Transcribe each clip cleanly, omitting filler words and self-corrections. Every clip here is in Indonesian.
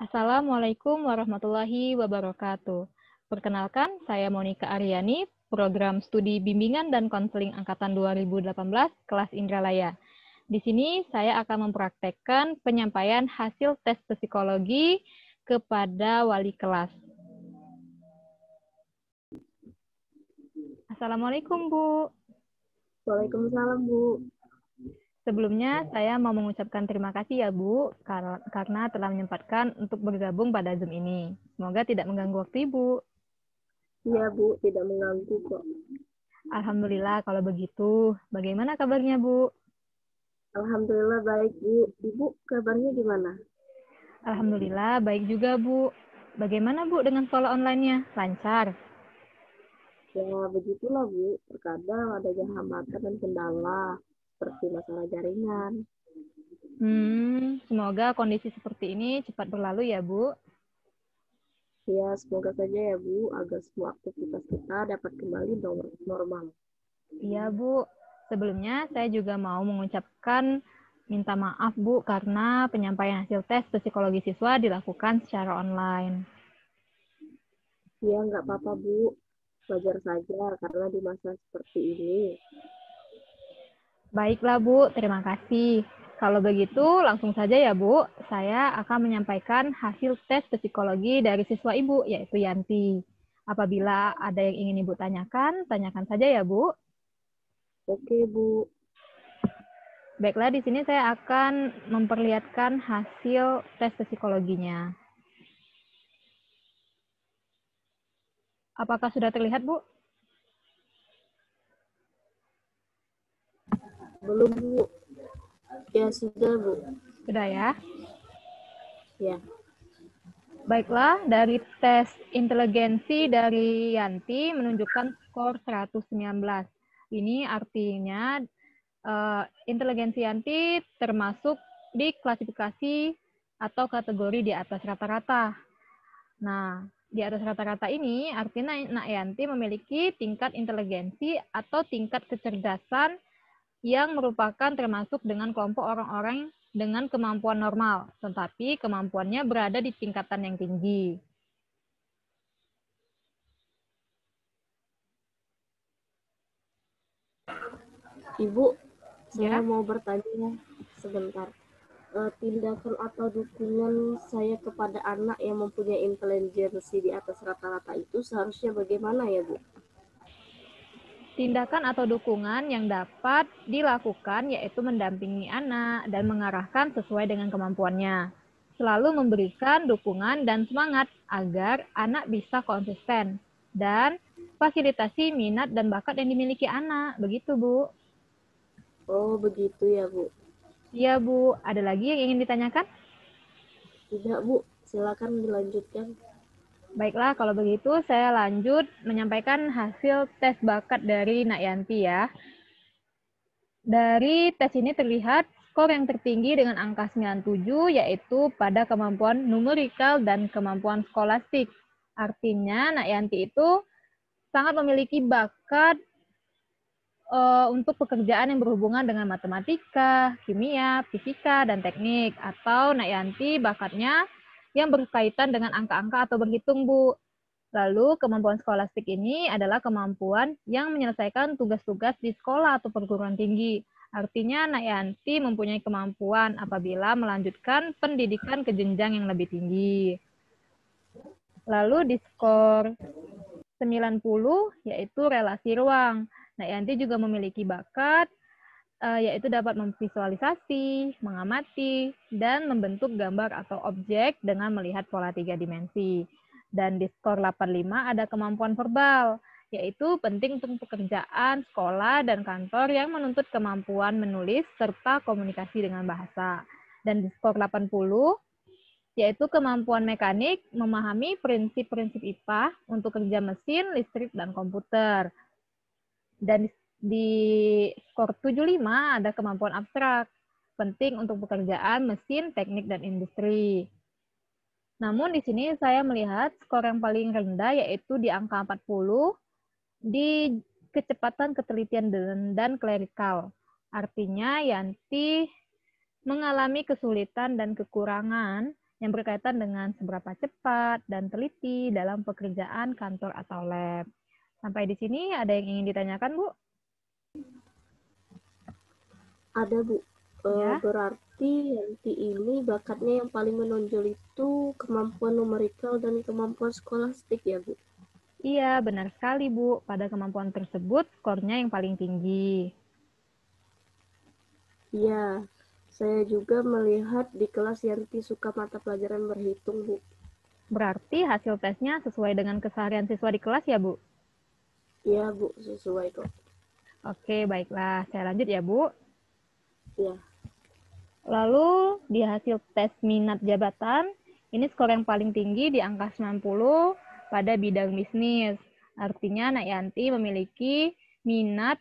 Assalamualaikum warahmatullahi wabarakatuh. Perkenalkan, saya Monica Aryani, Program Studi Bimbingan dan Konseling Angkatan 2018, kelas Indralaya. Di sini saya akan mempraktekkan penyampaian hasil tes psikologi kepada wali kelas. Assalamualaikum, Bu. Waalaikumsalam, Bu. Sebelumnya, saya mau mengucapkan terima kasih ya, Bu, karena telah menyempatkan untuk bergabung pada Zoom ini. Semoga tidak mengganggu waktu Ibu. Iya, Bu, tidak mengganggu kok. Alhamdulillah kalau begitu. Bagaimana kabarnya, Bu? Alhamdulillah baik, Bu. Ibu kabarnya gimana? Alhamdulillah baik juga, Bu. Bagaimana, Bu, dengan sekolah online-nya? Lancar? Ya, begitulah, Bu. Terkadang adanya hambatan dan kendala, seperti masalah jaringan. Semoga kondisi seperti ini cepat berlalu ya, Bu. Ya, semoga saja ya, Bu, agar semua aktivitas kita dapat kembali normal. Iya, Bu. Sebelumnya, saya juga mau mengucapkan minta maaf, Bu, karena penyampaian hasil tes psikologi siswa dilakukan secara online. Ya, nggak apa-apa, Bu. Wajar saja, karena di masa seperti ini. Baiklah, Bu. Terima kasih. Kalau begitu, langsung saja ya, Bu. Saya akan menyampaikan hasil tes psikologi dari siswa Ibu, yaitu Yanti. Apabila ada yang ingin Ibu tanyakan, tanyakan saja ya, Bu. Oke, Bu. Baiklah, di sini saya akan memperlihatkan hasil tes psikologinya. Apakah sudah terlihat, Bu? Belum, Bu. Ya, sudah, Bu. Sudah ya? Ya. Baiklah, dari tes inteligensi dari Yanti menunjukkan skor 119. Ini artinya inteligensi Yanti termasuk di klasifikasi atau kategori di atas rata-rata. Nah, di atas rata-rata ini artinya Nak Yanti memiliki tingkat inteligensi atau tingkat kecerdasan yang merupakan termasuk dengan kelompok orang-orang dengan kemampuan normal, tetapi kemampuannya berada di tingkatan yang tinggi. Ibu, saya Ya. mau bertanya sebentar. Tindakan atau dukungan saya kepada anak yang mempunyai intelijensi di atas rata-rata itu seharusnya bagaimana ya, Bu? Tindakan atau dukungan yang dapat dilakukan yaitu mendampingi anak dan mengarahkan sesuai dengan kemampuannya. Selalu memberikan dukungan dan semangat agar anak bisa konsisten dan fasilitasi minat dan bakat yang dimiliki anak. Begitu, Bu. Oh, begitu ya, Bu. Iya, Bu. Ada lagi yang ingin ditanyakan? Tidak, Bu. Silakan dilanjutkan. Baiklah, kalau begitu saya lanjut menyampaikan hasil tes bakat dari Nak Yanti ya. Dari tes ini terlihat skor yang tertinggi dengan angka 97 yaitu pada kemampuan numerikal dan kemampuan skolastik. Artinya Nak Yanti itu sangat memiliki bakat untuk pekerjaan yang berhubungan dengan matematika, kimia, fisika, dan teknik. Atau Nak Yanti bakatnya yang berkaitan dengan angka-angka atau berhitung, Bu. Lalu kemampuan skolastik ini adalah kemampuan yang menyelesaikan tugas-tugas di sekolah atau perguruan tinggi. Artinya Nak Yanti mempunyai kemampuan apabila melanjutkan pendidikan ke jenjang yang lebih tinggi. Lalu di skor 90 yaitu relasi ruang. Nak Yanti juga memiliki bakat yaitu dapat memvisualisasi, mengamati, dan membentuk gambar atau objek dengan melihat pola 3 dimensi. Dan di skor 85 ada kemampuan verbal, yaitu penting untuk pekerjaan, sekolah, dan kantor yang menuntut kemampuan menulis serta komunikasi dengan bahasa. Dan di skor 80, yaitu kemampuan mekanik memahami prinsip-prinsip IPA untuk kerja mesin, listrik, dan komputer. Dan di skor 75 ada kemampuan abstrak, penting untuk pekerjaan mesin, teknik, dan industri. Namun di sini saya melihat skor yang paling rendah yaitu di angka 40 di kecepatan ketelitian dan klerikal. Artinya Yanti mengalami kesulitan dan kekurangan yang berkaitan dengan seberapa cepat dan teliti dalam pekerjaan kantor atau lab. Sampai di sini ada yang ingin ditanyakan, Bu? Ada, Bu. Ya. Berarti Yanti ini bakatnya yang paling menonjol itu kemampuan numerikal dan kemampuan skolastik ya, Bu? Iya, benar sekali, Bu. Pada kemampuan tersebut, skornya yang paling tinggi. Iya, saya juga melihat di kelas Yanti suka mata pelajaran berhitung, Bu. Berarti hasil tesnya sesuai dengan keseharian siswa di kelas ya, Bu? Iya, Bu, sesuai kok. Oke, baiklah. Saya lanjut ya, Bu. Iya. Lalu, di hasil tes minat jabatan, ini skor yang paling tinggi di angka 90 pada bidang bisnis. Artinya, Nak Yanti memiliki minat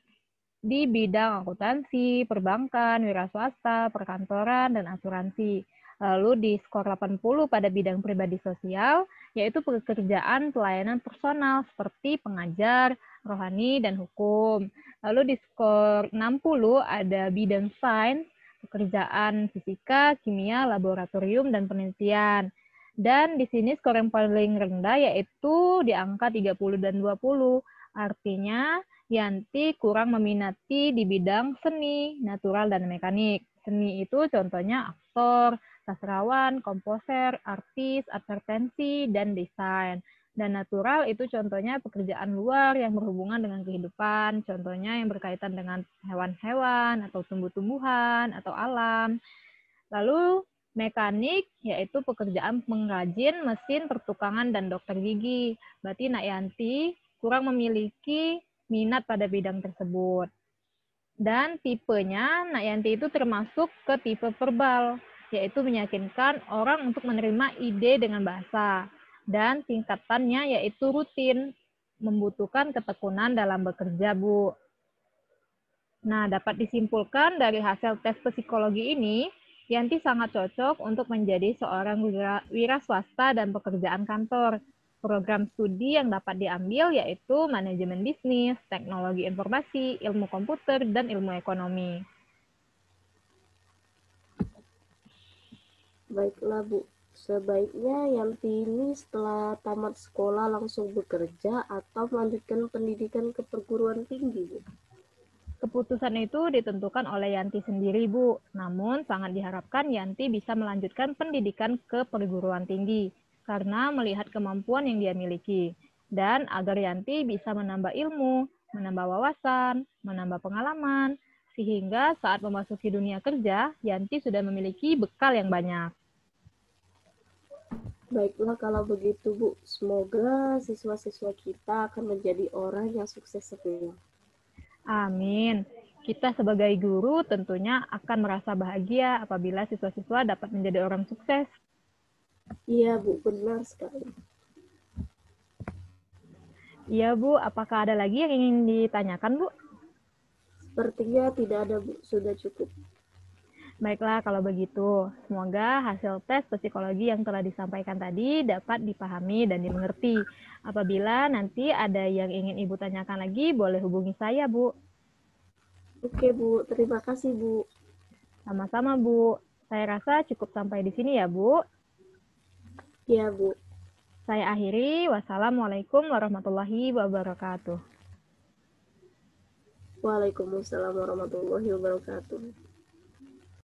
di bidang akuntansi, perbankan, wira swasta, perkantoran, dan asuransi. Lalu di skor 80 pada bidang pribadi sosial, yaitu pekerjaan pelayanan personal seperti pengajar, rohani, dan hukum. Lalu di skor 60 ada bidang sains, pekerjaan fisika, kimia, laboratorium, dan penelitian. Dan di sini skor yang paling rendah yaitu di angka 30 dan 20. Artinya Yanti kurang meminati di bidang seni, natural, dan mekanik. Seni itu contohnya aktor, sastrawan, komposer, artis, advertensi, dan desain. Dan natural itu contohnya pekerjaan luar yang berhubungan dengan kehidupan, contohnya yang berkaitan dengan hewan-hewan, atau tumbuh-tumbuhan, atau alam. Lalu mekanik yaitu pekerjaan pengrajin, mesin, pertukangan, dan dokter gigi. Berarti Nak Yanti kurang memiliki minat pada bidang tersebut. Dan tipenya, Nak Yanti itu termasuk ke tipe verbal, yaitu meyakinkan orang untuk menerima ide dengan bahasa. Dan tingkatannya yaitu rutin, membutuhkan ketekunan dalam bekerja, Bu. Nah, dapat disimpulkan dari hasil tes psikologi ini, Yanti sangat cocok untuk menjadi seorang wira swasta dan pekerjaan kantor. Program studi yang dapat diambil yaitu manajemen bisnis, teknologi informasi, ilmu komputer, dan ilmu ekonomi. Baiklah, Bu. Sebaiknya Yanti ini setelah tamat sekolah langsung bekerja atau melanjutkan pendidikan ke perguruan tinggi, Bu? Keputusan itu ditentukan oleh Yanti sendiri, Bu. Namun, sangat diharapkan Yanti bisa melanjutkan pendidikan ke perguruan tinggi karena melihat kemampuan yang dia miliki. Dan agar Yanti bisa menambah ilmu, menambah wawasan, menambah pengalaman, sehingga saat memasuki dunia kerja, Yanti sudah memiliki bekal yang banyak. Baiklah kalau begitu, Bu. Semoga siswa-siswa kita akan menjadi orang yang sukses semua. Amin. Kita sebagai guru tentunya akan merasa bahagia apabila siswa-siswa dapat menjadi orang sukses. Iya, Bu, benar sekali. Iya, Bu. Apakah ada lagi yang ingin ditanyakan, Bu? Sepertinya tidak ada, Bu. Sudah cukup. Baiklah, kalau begitu. Semoga hasil tes psikologi yang telah disampaikan tadi dapat dipahami dan dimengerti. Apabila nanti ada yang ingin Ibu tanyakan lagi, boleh hubungi saya, Bu. Oke, Bu. Terima kasih, Bu. Sama-sama, Bu. Saya rasa cukup sampai di sini ya, Bu. Iya, Bu. Saya akhiri. Wassalamualaikum warahmatullahi wabarakatuh. Waalaikumsalam warahmatullahi wabarakatuh.